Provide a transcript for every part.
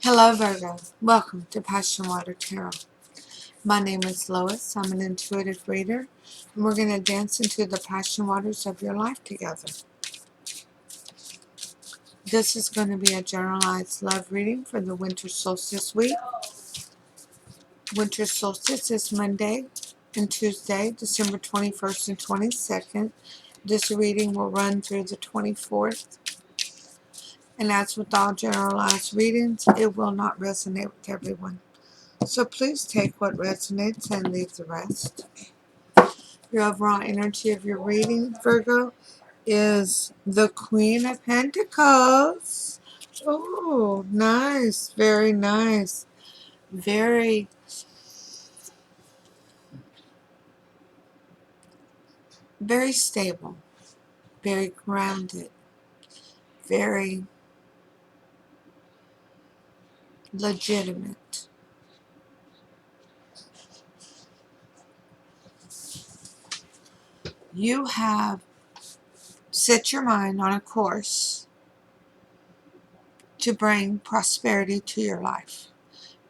Hello Virgo, welcome to PassionWater Tarot. My name is Lois, I'm an intuitive reader, and we're going to dance into the passion waters of your life together. This is going to be a generalized love reading for the winter solstice week. Winter solstice is Monday and Tuesday, December 21st and 22nd. This reading will run through the 24th. And as with all generalized readings, it will not resonate with everyone. So please take what resonates and leave the rest. Your overall energy of your reading, Virgo, is the Queen of Pentacles. Oh, nice. Very nice. Very, very stable. Very grounded. Very legitimate. You have set your mind on a course to bring prosperity to your life.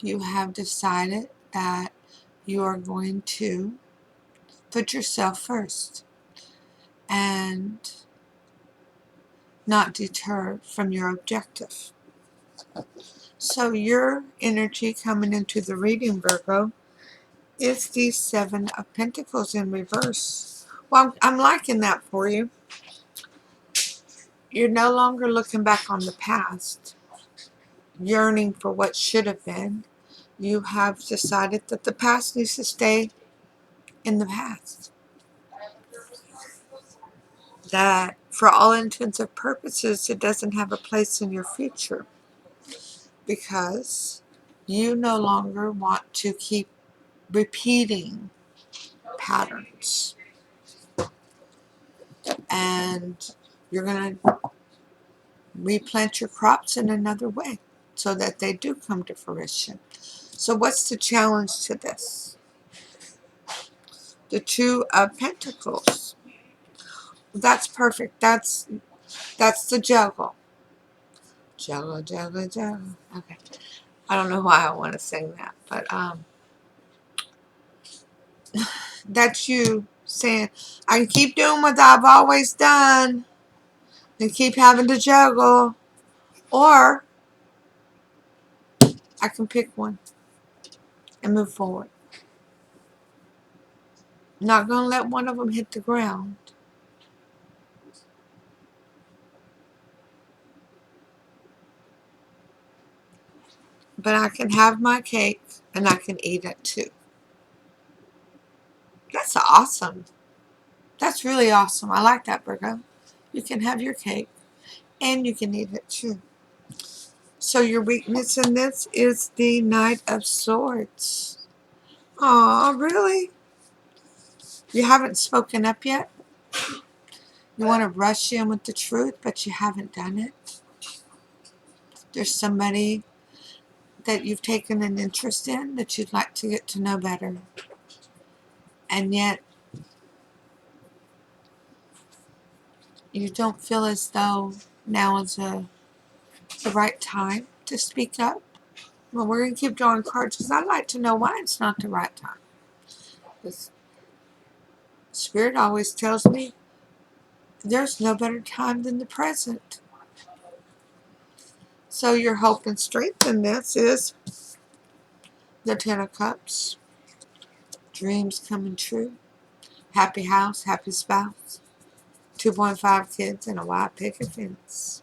You have decided that you are going to put yourself first and not deter from your objective. So your energy coming into the reading, Virgo, is the Seven of Pentacles in reverse. Well, I'm liking that for you. You're no longer looking back on the past, yearning for what should have been. You have decided that the past needs to stay in the past. That for all intents and purposes, it doesn't have a place in your future. Because you no longer want to keep repeating patterns. And you're going to replant your crops in another way so that they do come to fruition. So what's the challenge to this? The Two of Pentacles. That's perfect. That's the juggle. Juggle, juggle, juggle. Okay. I don't know why I want to sing that, but that's you saying, I can keep doing what I've always done and keep having to juggle, or I can pick one and move forward. Not going to let one of them hit the ground. But I can have my cake and I can eat it too. That's awesome. That's really awesome. I like that, Virgo. You can have your cake and you can eat it too. So your weakness in this is the Knight of Swords. Aw, really? You haven't spoken up yet? You want to rush in with the truth, but you haven't done it? There's somebody that you've taken an interest in that you'd like to get to know better. And yet, you don't feel as though now is the right time to speak up. Well, we're going to keep drawing cards because I'd like to know why it's not the right time. Because Spirit always tells me there's no better time than the present. So your hope and strength in this is the Ten of Cups. Dreams coming true. Happy house, happy spouse. 2.5 kids and a white picket fence.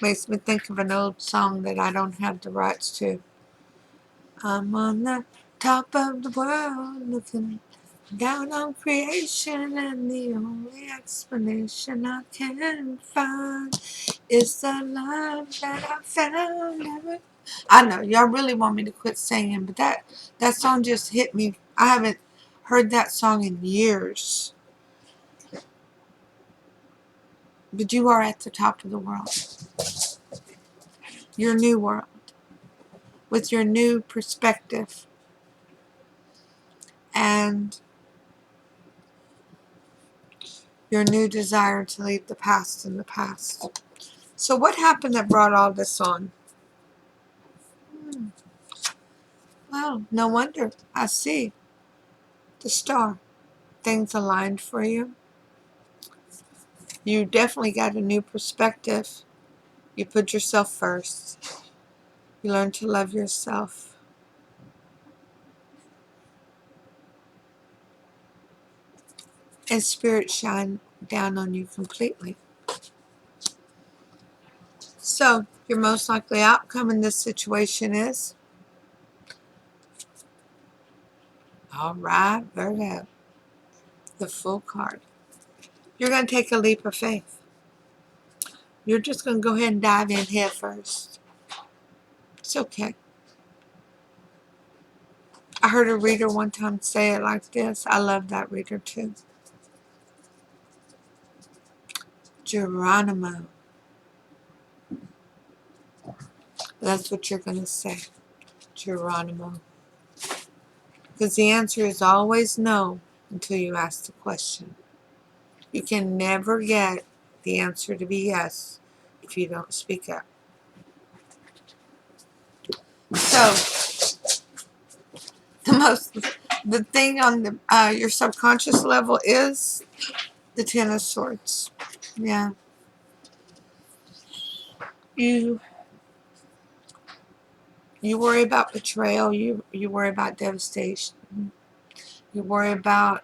Makes me think of an old song that I don't have the rights to. I'm on the top of the world looking down on creation, and the only explanation I can find is the love that I found. I know, y'all really want me to quit singing, but that song just hit me. I haven't heard that song in years. But you are at the top of the world. Your new world. With your new perspective. And your new desire to leave the past in the past. So what happened that brought all this on? Well, no wonder. I see the star. Things aligned for you. You definitely got a new perspective. You put yourself first. You learn to love yourself. And spirit shine down on you completely. So, your most likely outcome in this situation is, alright, Virgo, the Fool card. You're going to take a leap of faith. You're just going to go ahead and dive in head first. It's okay. I heard a reader one time say it like this. I love that reader too. Geronimo. That's what you're going to say. Geronimo. Because the answer is always no until you ask the question. You can never get the answer to be yes if you don't speak up. So, the thing on your subconscious level is the Ten of Swords. Yeah. You worry about betrayal. You worry about devastation. You worry about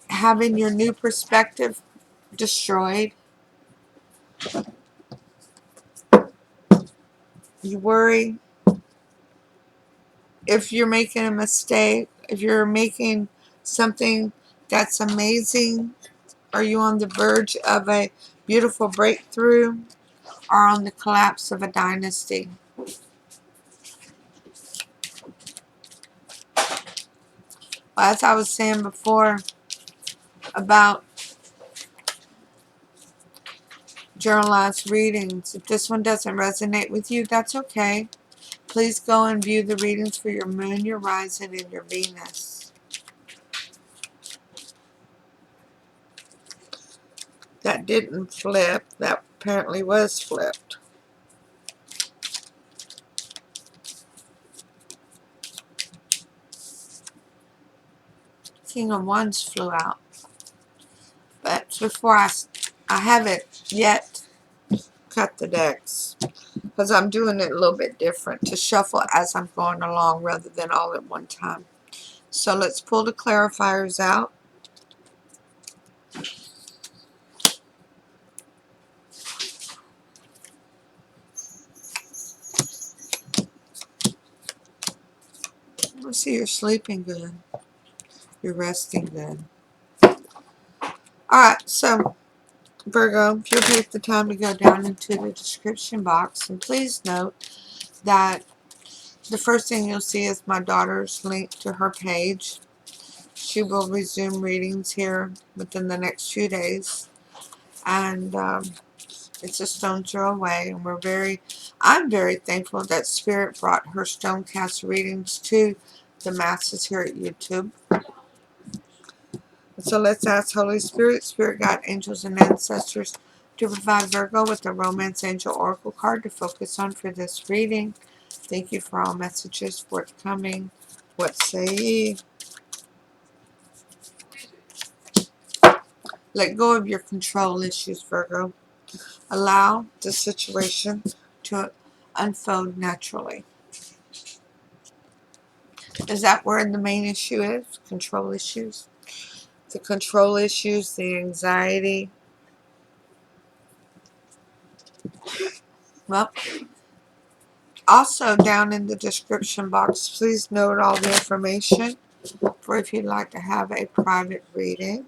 having your new perspective destroyed. You worry if you're making a mistake, if you're making something that's amazing. Are you on the verge of a beautiful breakthrough or on the collapse of a dynasty? Well, as I was saying before about journalized readings, if this one doesn't resonate with you, that's okay. Please go and view the readings for your moon, your rising, and your Venus. That didn't flip. That apparently was flipped. King of Wands flew out. But before I haven't yet cut the decks, because I'm doing it a little bit different to shuffle as I'm going along rather than all at one time. So let's pull the clarifiers out. Let's see, you're sleeping good. You're resting good. Alright, so Virgo, if you'll take the time to go down into the description box, and please note that the first thing you'll see is my daughter's link to her page. She will resume readings here within the next few days. And it's a stone's throw away, and I'm very thankful that Spirit brought her Stonecast readings to the masses here at YouTube. So let's ask Holy Spirit, Spirit Guide, Angels, and Ancestors to provide Virgo with the Romance Angel Oracle card to focus on for this reading. Thank you for all messages forthcoming. What say ye? Let go of your control issues, Virgo. Allow the situation to unfold naturally. Is that where the main issue is? Control issues? The control issues, the anxiety. Well, also down in the description box, please note all the information for if you'd like to have a private reading.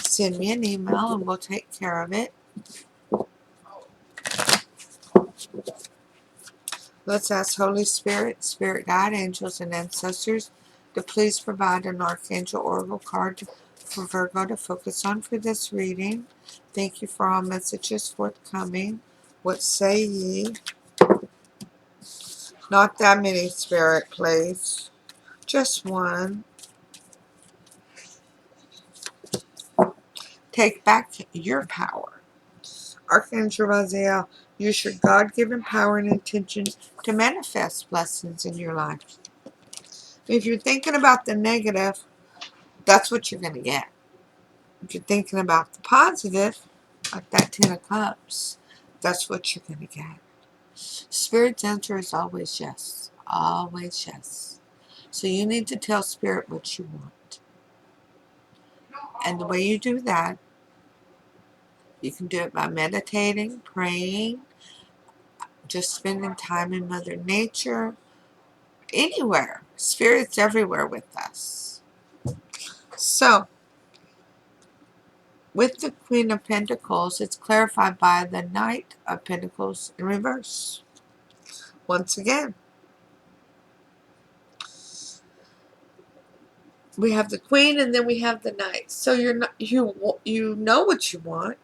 Send me an email and we'll take care of it. Let's ask Holy Spirit, Spirit Guide, Angels, and Ancestors to please provide an Archangel Oracle card for Virgo to focus on for this reading. Thank you for all messages forthcoming. What say ye? Not that many, Spirit, please. Just one. Take back your power. Archangel Raziel, use your God-given power and intention to manifest blessings in your life. If you're thinking about the negative, that's what you're going to get. If you're thinking about the positive, like that Ten of Cups, that's what you're going to get. Spirit's answer is always yes. Always yes. So you need to tell Spirit what you want. And the way you do that, you can do it by meditating, praying, just spending time in Mother Nature, anywhere. Spirit's everywhere with us. So, with the Queen of Pentacles, it's clarified by the Knight of Pentacles in reverse. Once again, we have the Queen and then we have the Knight. So you know what you want.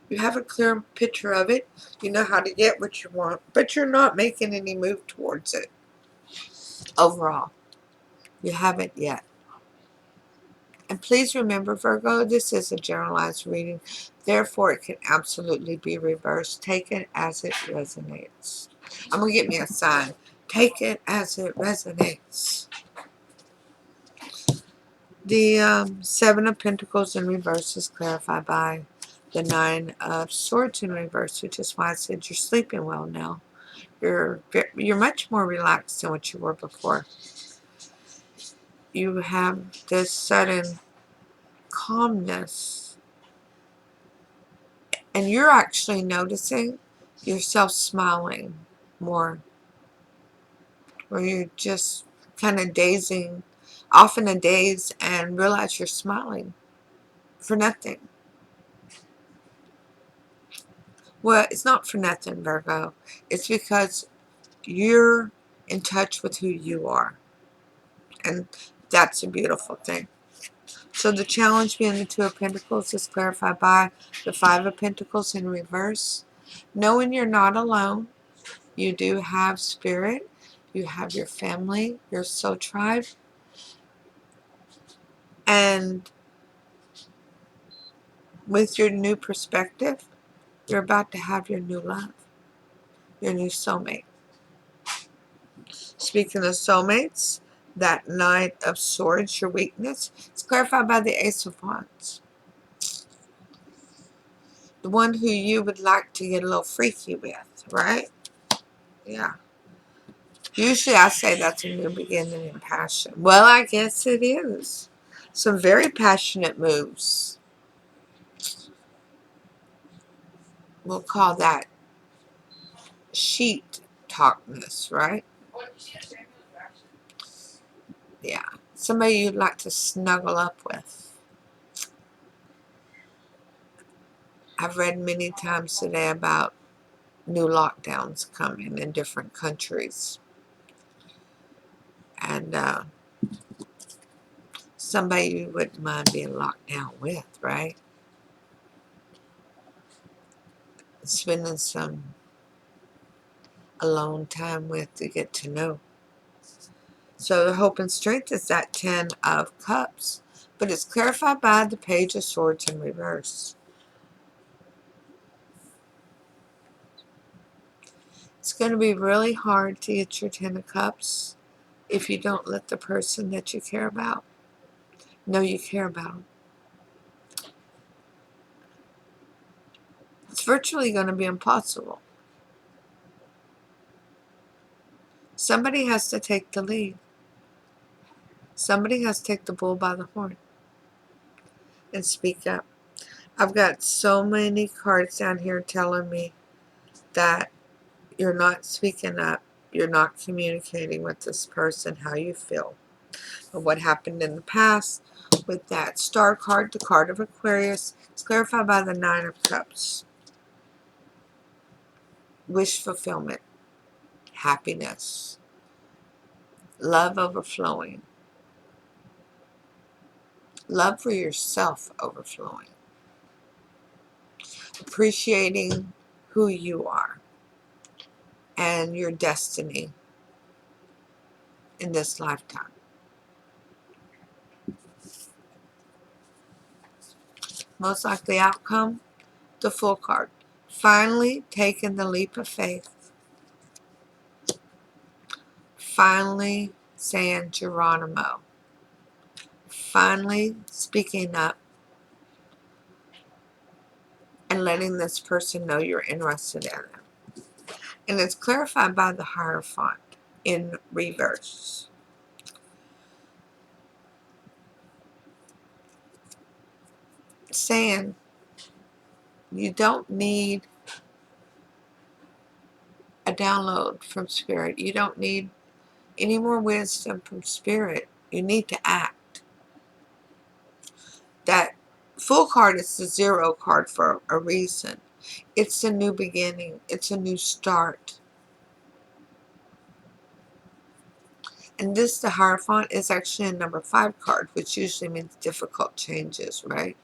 You have a clear picture of it. You know how to get what you want, but you're not making any move towards it. Overall, you haven't yet. And please remember, Virgo, this is a generalized reading. Therefore, it can absolutely be reversed. Take it as it resonates. I'm going to get me a sign. Take it as it resonates. The Seven of Pentacles in reverse is clarified by the Nine of Swords in reverse, which is why I said you're sleeping well now. You're much more relaxed than what you were before. You have this sudden calmness, and you're actually noticing yourself smiling more, where you're just kind of dazing, off in a daze, and realize you're smiling for nothing. Well, it's not for nothing, Virgo. It's because you're in touch with who you are, and that's a beautiful thing. So the challenge being the Two of Pentacles is clarified by the Five of Pentacles in reverse. Knowing you're not alone, you do have Spirit, you have your family, your soul tribe, and with your new perspective, you're about to have your new love, your new soulmate. Speaking of soulmates, that Knight of Swords, your weakness, is clarified by the Ace of Wands. The one who you would like to get a little freaky with, right? Yeah. Usually I say that's a new beginning in passion. Well, I guess it is. Some very passionate moves. We'll call that sheet talkness, right? Yeah. Somebody you'd like to snuggle up with. I've read many times today about new lockdowns coming in different countries. And somebody you wouldn't mind being locked down with, right? Spending some alone time with to get to know. So the hope and strength is that Ten of Cups, but it's clarified by the Page of Swords in reverse. It's going to be really hard to get your Ten of Cups if you don't let the person that you care about know you care about them. It's virtually going to be impossible. Somebody has to take the lead. Somebody has to take the bull by the horn and speak up. I've got so many cards down here telling me that you're not speaking up. You're not communicating with this person how you feel. Or what happened in the past with that star card, the card of Aquarius. It's clarified by the Nine of Cups. Wish fulfillment. Happiness. Love overflowing. Love for yourself overflowing. Appreciating who you are and your destiny in this lifetime. Most likely outcome, the Fool card. Finally taking the leap of faith. Finally saying Geronimo. Finally speaking up and letting this person know you're interested in them. And it's clarified by the Hierophant in reverse. Saying you don't need a download from Spirit. You don't need any more wisdom from Spirit. You need to act. That Fool card is the 0 card for a reason. It's a new beginning. It's a new start. And this, the Hierophant, is actually a number 5 card, which usually means difficult changes, right?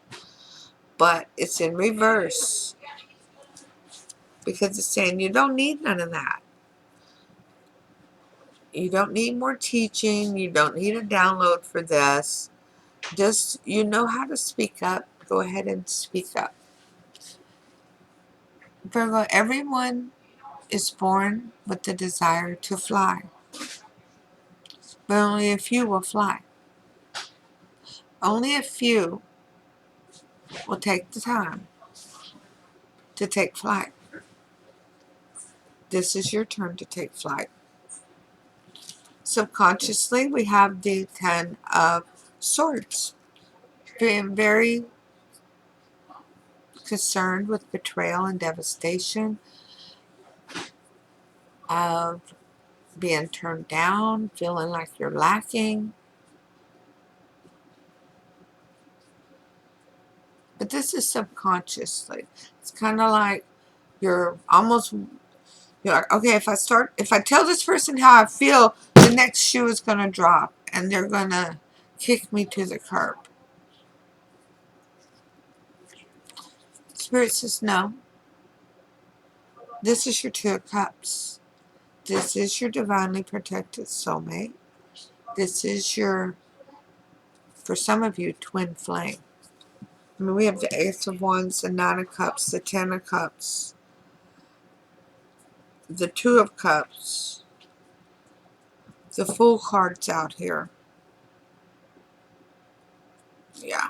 But it's in reverse because it's saying you don't need none of that. You don't need more teaching. You don't need a download for this. Just, you know how to speak up. Go ahead and speak up. Virgo, everyone is born with the desire to fly. But only a few will fly. Only a few will take the time to take flight. This is your turn to take flight. Subconsciously, we have the 10 of Swords. Being very concerned with betrayal and devastation, of being turned down, feeling like you're lacking. But this is subconsciously. It's kind of like you're almost, you're like, okay, if I tell this person how I feel, the next shoe is going to drop and they're going to kick me to the curb. Spirit says no. This is your 2 of Cups. This is your divinely protected soulmate. This is your, for some of you, twin flame. I mean, we have the Ace of Wands, the 9 of Cups, the 10 of Cups, the 2 of Cups, the Fool cards out here. Yeah.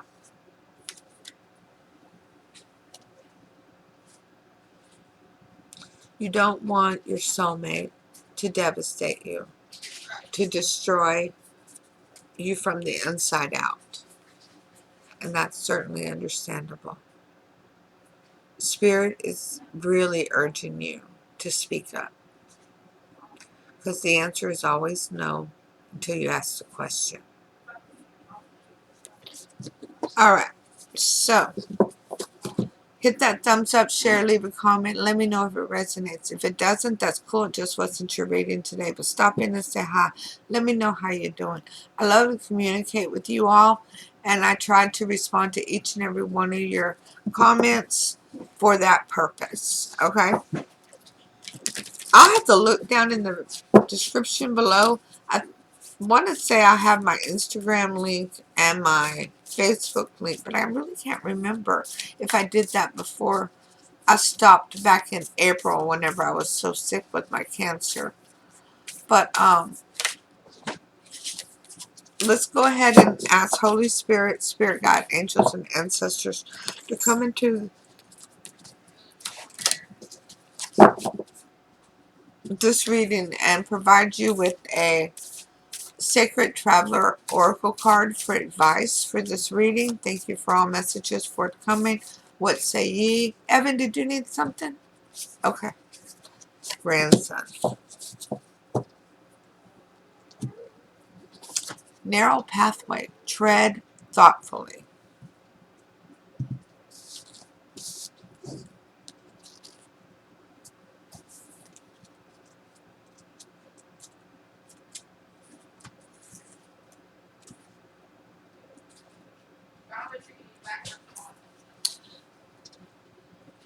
You don't want your soulmate to devastate you, to destroy you from the inside out. And that's certainly understandable. Spirit is really urging you to speak up. Because the answer is always no until you ask the question. Alright, so hit that thumbs up, share, leave a comment. Let me know if it resonates. If it doesn't, that's cool. It just wasn't your reading today. But stop in and say hi. Let me know how you're doing. I love to communicate with you all. And I tried to respond to each and every one of your comments for that purpose. Okay? I'll have to look down in the description below. I want to say I have my Instagram link and my Facebook link, but I really can't remember if I did that before I stopped back in April whenever I was so sick with my cancer. But let's go ahead and ask Holy Spirit, Spirit Guide, Angels, and Ancestors to come into this reading and provide you with a Sacred Traveler Oracle card for advice for this reading. Thank you for all messages forthcoming. What say ye? Evan, did you need something? Okay. Grandson. Narrow pathway. Tread thoughtfully.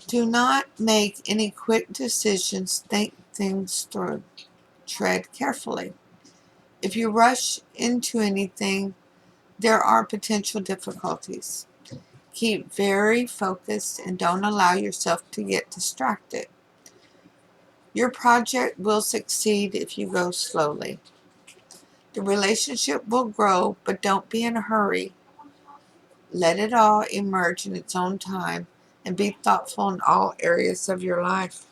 Do not make any quick decisions. Think things through. Tread carefully. If you rush into anything, there are potential difficulties. Keep very focused and don't allow yourself to get distracted. Your project will succeed if you go slowly. The relationship will grow, but don't be in a hurry. Let it all emerge in its own time and be thoughtful in all areas of your life.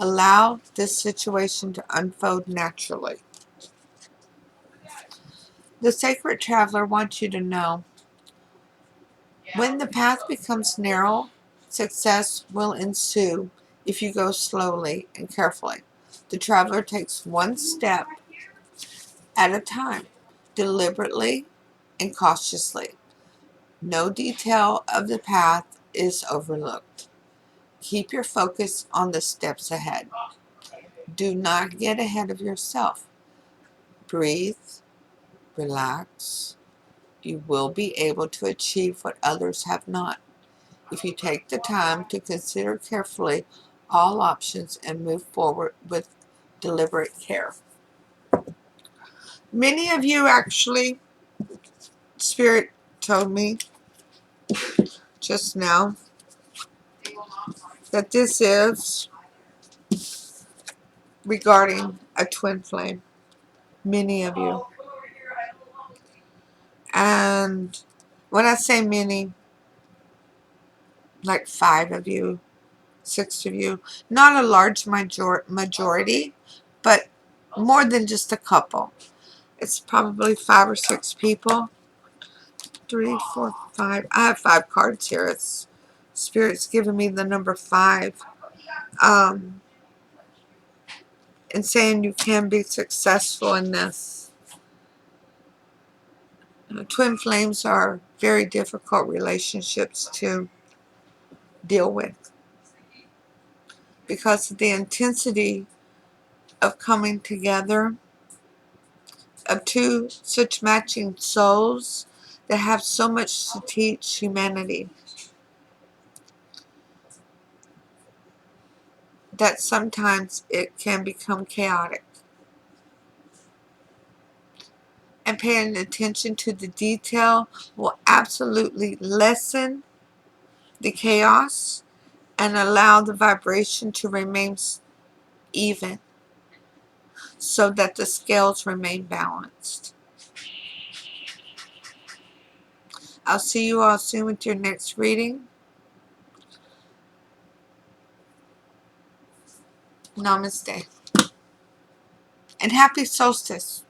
Allow this situation to unfold naturally. The Sacred Traveler wants you to know, when the path becomes narrow, success will ensue if you go slowly and carefully. The traveler takes one step at a time, deliberately and cautiously. No detail of the path is overlooked. Keep your focus on the steps ahead. Do not get ahead of yourself. Breathe, relax. You will be able to achieve what others have not, if you take the time to consider carefully all options and move forward with deliberate care. Many of you actually, Spirit told me just now that this is regarding a twin flame. Many of you. And when I say many, like 5 of you, 6 of you, not a large majority, but more than just a couple. It's probably 5 or 6 people. 3, 4, 5. I have 5 cards here. It's Spirit's giving me the number 5. And saying you can be successful in this. Twin flames are very difficult relationships to deal with because of the intensity of coming together of 2 such matching souls that have so much to teach humanity, that sometimes it can become chaotic. And paying attention to the detail will absolutely lessen the chaos and allow the vibration to remain even so that the scales remain balanced. I'll see you all soon with your next reading. Namaste. And happy solstice.